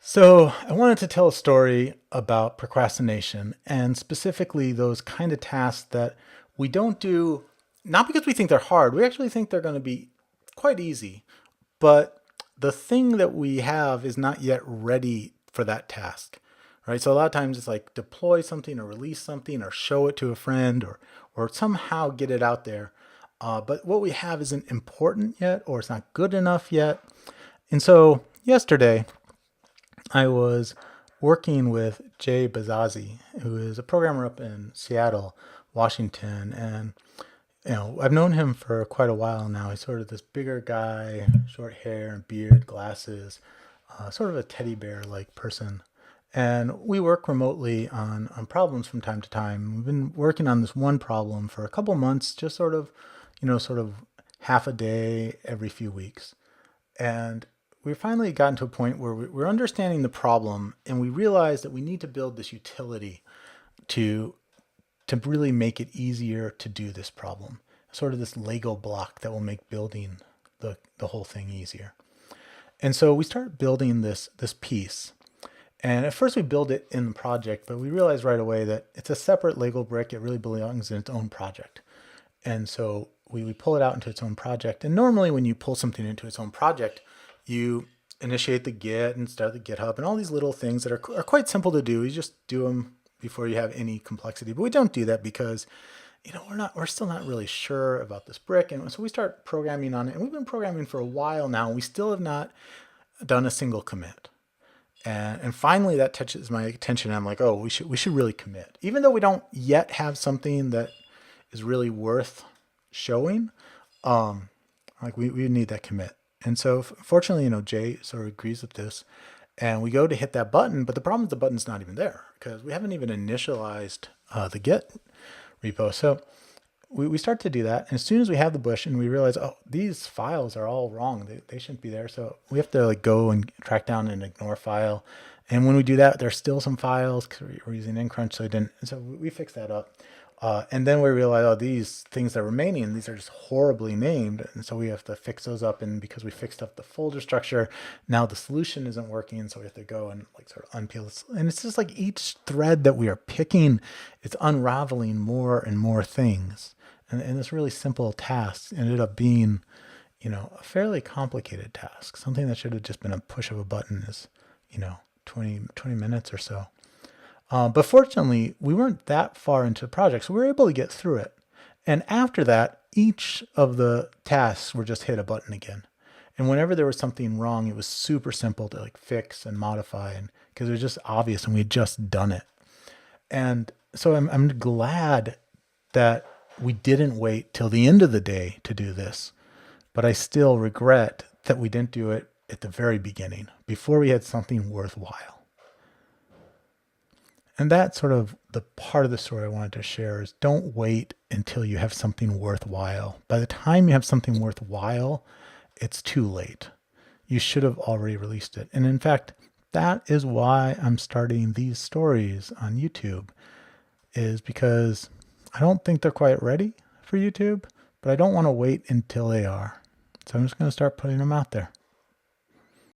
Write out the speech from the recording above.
So, I wanted to tell a story about procrastination and specifically those kind of tasks that we don't do, not because we think they're hard, we actually think they're going to be quite easy, but the thing that we have is not yet ready for that task, right? So, a lot of times it's like deploy something or release something or show it to a friend or somehow get it out there. But what we have isn't important yet or it's not good enough yet. And so, yesterday, I was working with Jay Bazazzi, who is a programmer up in Seattle, Washington, and I've known him for quite a while now. He's sort of this bigger guy, short hair and beard, glasses, sort of a teddy bear-like person. And we work remotely on problems from time to time. We've been working on this one problem for a couple months, just sort of half a day every few weeks. And we finally gotten to a point where we're understanding the problem and we realize that we need to build this utility to to really make it easier to do this problem. Sort of this Lego block that will make building the whole thing easier. And so we start building this piece. And at first we build it in the project, but we realize right away that it's a separate Lego brick. It really belongs in its own project. And so we pull it out into its own project. And normally when you pull something into its own project, you initiate the Git and start the GitHub and all these little things that are quite simple to do. You just do them before you have any complexity. But we don't do that because we're still not really sure about this brick. And so we start programming on it. And we've been programming for a while now. And we still have not done a single commit. And finally that touches my attention. I'm like, oh, we should really commit. Even though we don't yet have something that is really worth showing, like we need that commit. And so fortunately, Jay sort of agrees with this. And we go to hit that button, but the problem is the button's not even there because we haven't even initialized the Git repo. So we start to do that. And as soon as we have the bush and we realize, oh, these files are all wrong. They shouldn't be there. So we have to go and track down an ignore file. And when we do that, there's still some files because we're using Encrunch. So we fix that up. And then we realize, oh, these things that are remaining, these are just horribly named. And so we have to fix those up. And because we fixed up the folder structure, now the solution isn't working. So we have to go and sort of unpeel this. And it's just like each thread that we are picking, it's unraveling more and more things. And this really simple task ended up being, a fairly complicated task. Something that should have just been a push of a button is, 20 minutes or so. But fortunately, we weren't that far into the project, so we were able to get through it. And after that, each of the tasks were just hit a button again. And whenever there was something wrong, it was super simple to fix and modify, and because it was just obvious and we had just done it. And so I'm glad that we didn't wait till the end of the day to do this, but I still regret that we didn't do it at the very beginning, before we had something worthwhile. And that's sort of the part of the story I wanted to share is don't wait until you have something worthwhile. By the time you have something worthwhile, it's too late. You should have already released it. And in fact, that is why I'm starting these stories on YouTube, is because I don't think they're quite ready for YouTube, but I don't want to wait until they are. So I'm just going to start putting them out there.